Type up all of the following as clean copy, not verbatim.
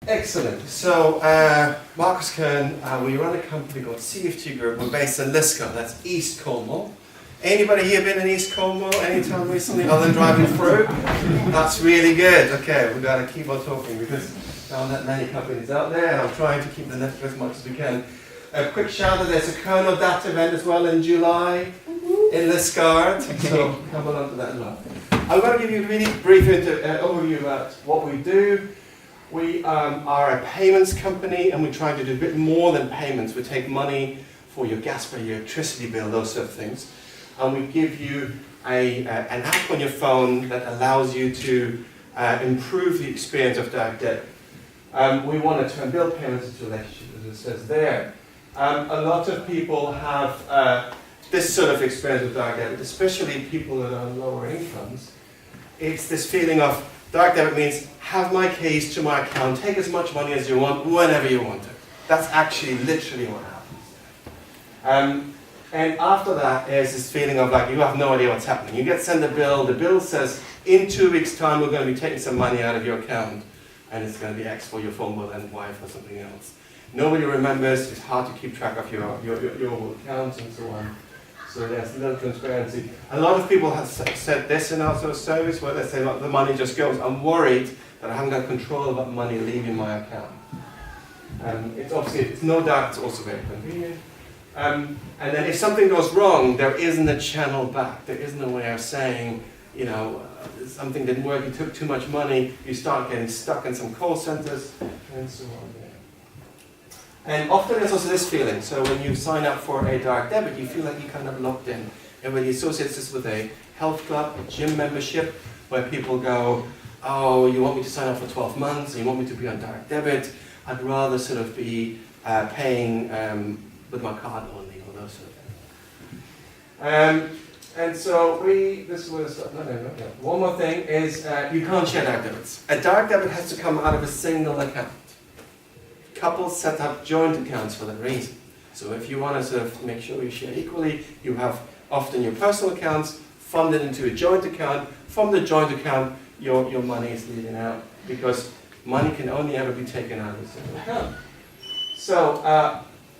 Excellent. So, Marcus Kearn, we run a company called CFT Group. We're based in Lisco, that's East Cornwall. Anybody here been in East Cornwall anytime recently other than driving through? That's really good. Okay, we've got to keep on talking because there aren't that many companies out there and I'm trying to keep the network as much as we can. A quick shout out, there's a Kernel Data event as well in July in Liscard, so come along to that as well. I'm going to give you a really brief overview about what we do. We are a payments company and we try to do a bit more than payments. We take money for your gas bill, your electricity bill, those sort of things. And we give you an app on your phone that allows you to improve the experience of direct debit. We want to turn bill payments into a relationship, as it says there. A lot of people have this sort of experience with direct debit, especially people that are on lower incomes. It's this feeling of direct debit means have my keys to my account, take as much money as you want, whenever you want it. That's actually literally what happens. And after that, there's this feeling of like you have no idea what's happening. You get sent a bill, the bill says, in 2 weeks' time we're going to be taking some money out of your account, and it's going to be X for your phone bill and Y for something else. Nobody remembers, it's hard to keep track of your accounts and so on. So there's little transparency. A lot of people have said this in our sort of service where they say, look, the money just goes. I'm worried that I haven't got control of that money leaving my account. It's no doubt it's also very convenient. And then if something goes wrong, there isn't a channel back. There isn't a way of saying, something didn't work, you took too much money, you start getting stuck in some call centers, and so on. And often there's also this feeling. So when you sign up for a direct debit, you feel like you're kind of locked in. Everybody associates this with a health club, a gym membership, where people go, oh, you want me to sign up for 12 months, and you want me to be on direct debit. I'd rather sort of be paying with my card only, or those sort of things. And so one more thing is you can't share direct debits. A direct debit has to come out of a single account. Couples set up joint accounts for that reason. So if you want to sort of make sure you share equally, you have often your personal accounts funded into a joint account. From the joint account, your money is leaving out because money can only ever be taken out of a single account. So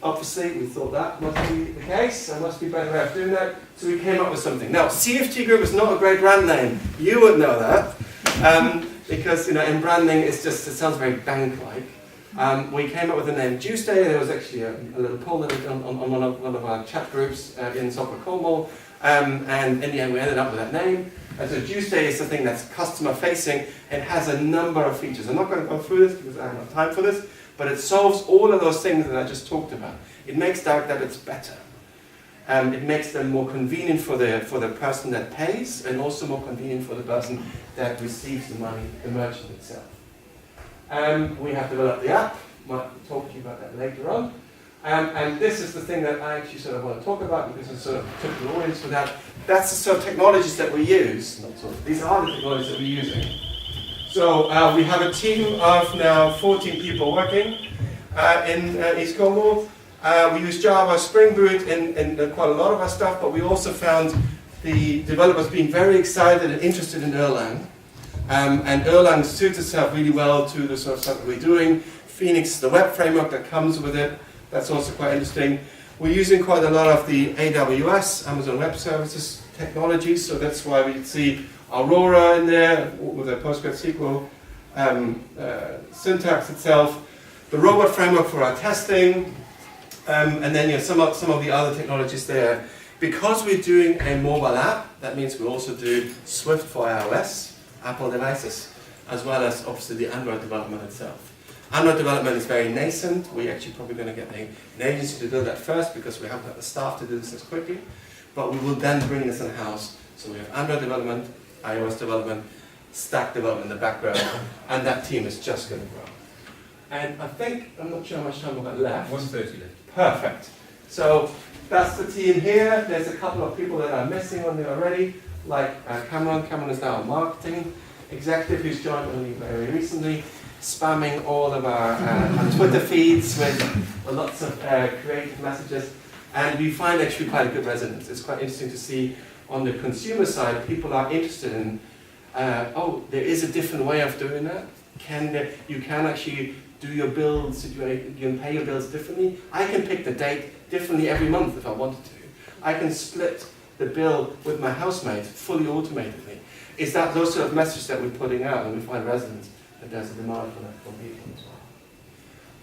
obviously we thought that must be the case. There must be a better way of doing that. So we came up with something. Now CFT Group is not a great brand name. You would know that because in branding it sounds very bank-like. We came up with the name Duesday. There was actually a little poll that we on one of our chat groups in Software Cornwall, and in the end we ended up with that name. And so Duesday is the thing that's customer facing. It has a number of features. I'm not going to go through this because I don't have time for this, but it solves all of those things that I just talked about. It makes direct debits better. It makes them more convenient for the person that pays, and also more convenient for the person that receives the money, the merchant itself. We have developed the app. Might talk to you about that later on. And this is the thing that I actually sort of want to talk about because I sort of took the audience for that. That's the sort of technologies that we use. These are the technologies that we're using. So we have a team of now 14 people working in East Cornwall. We use Java, Spring Boot in quite a lot of our stuff, but we also found the developers being very excited and interested in Erlang. And Erlang suits itself really well to the sort of stuff that we're doing. Phoenix, the web framework that comes with it, that's also quite interesting. We're using quite a lot of the AWS, Amazon Web Services technologies, so that's why we see Aurora in there with a PostgreSQL syntax itself. The robot framework for our testing, and then some of the other technologies there. Because we're doing a mobile app, that means we also do Swift for iOS, Apple devices, as well as obviously the Android development itself. Android development is very nascent. We're actually probably going to get an agency to build that first because we haven't got the staff to do this as quickly. But we will then bring this in-house. So we have Android development, iOS development, stack development in the background, and that team is just going to grow. And I think, I'm not sure how much time we've got left. 1:30 left. Perfect. So that's the team here. There's a couple of people that are missing on there already, like Cameron. Cameron is now a marketing executive who's joined only very recently, spamming all of our Twitter feeds with lots of creative messages. And we find actually quite a good resonance. It's quite interesting to see on the consumer side, people are interested in, oh, there is a different way of doing that. You can actually do your bill situation, you can pay your bills differently. I can pick the date differently every month if I wanted to. I can split the bill with my housemate fully automatedly. Is that those sort of messages that we're putting out, and we find resonance that there's a demand for that from people as well.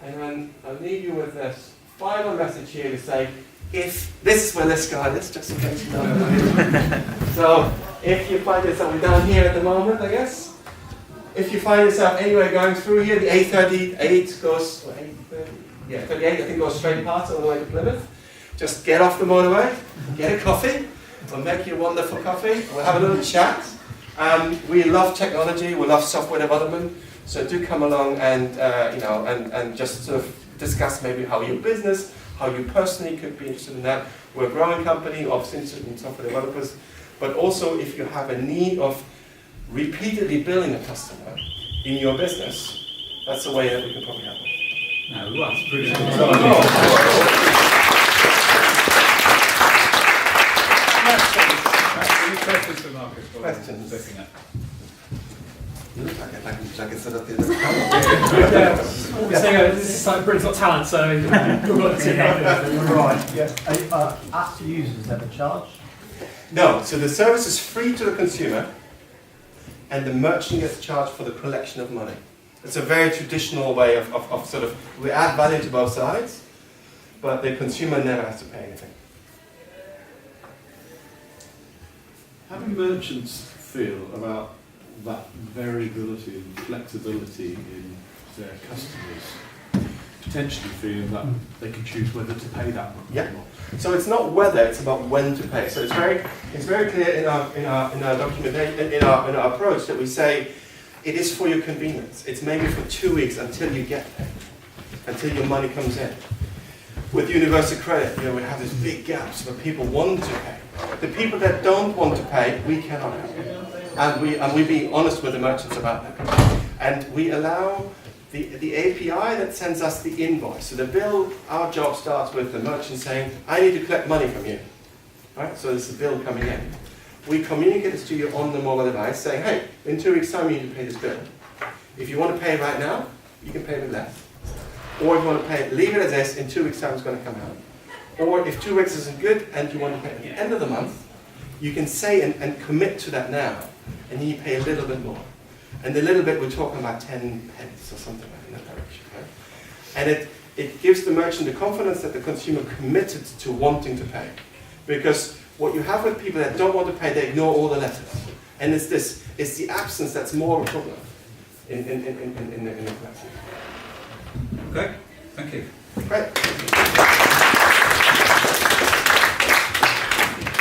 And then I'll leave you with this final message here to say, if this is where this guy is, just in case you don't know. So if you find yourself, we're down here at the moment, I guess. If you find yourself anywhere going through here, the A38 goes, 38 I think goes straight past all the way to Plymouth. Just get off the motorway, get a coffee, we'll make you a wonderful coffee, we'll have a little chat. We love technology, we love software development, so do come along and and just sort of discuss maybe how your business, how you personally could be interested in that. We're a growing company, obviously interested in software developers, but also if you have a need of repeatedly billing a customer in your business, that's the way that we can probably help them. No, that's pretty questions for Marcus? Questions? You look like I can set up the What we're saying is this is like Britain's Got Talent, so you've got to see how it is. Right, yeah. App users never charge? No, so the service is free to the consumer, and the merchant gets charged for the collection of money. It's a very traditional way of sort of, we add value to both sides, but the consumer never has to pay anything. How do merchants feel about that variability and flexibility in their customers potentially feeling that they can choose whether to pay that much Yeah. or not? So it's not whether, it's about when to pay. So it's very clear in our documentation, in our approach that we say it is for your convenience. It's maybe for 2 weeks until you get paid, until your money comes in. With universal credit, we have these big gaps where people want to pay. The people that don't want to pay, we cannot help. And we be honest with the merchants about that. And we allow the API that sends us the invoice. So the bill, our job starts with the merchant saying, I need to collect money from you. Right? So there's a bill coming in. We communicate this to you on the mobile device saying, hey, in 2 weeks' time you need to pay this bill. If you want to pay right now, you can pay with less. Or if you want to pay, leave it as this, in 2 weeks' time it's going to come out. Or if 2 weeks isn't good and you want to pay at the end of the month, you can say and commit to that now, and then you pay a little bit more. And the little bit, we're talking about 10 pence or something like in that direction. Right? And it gives the merchant the confidence that the consumer committed to wanting to pay. Because what you have with people that don't want to pay, they ignore all the letters. And it's the absence that's more of a problem in the class. Okay, thank you. Great.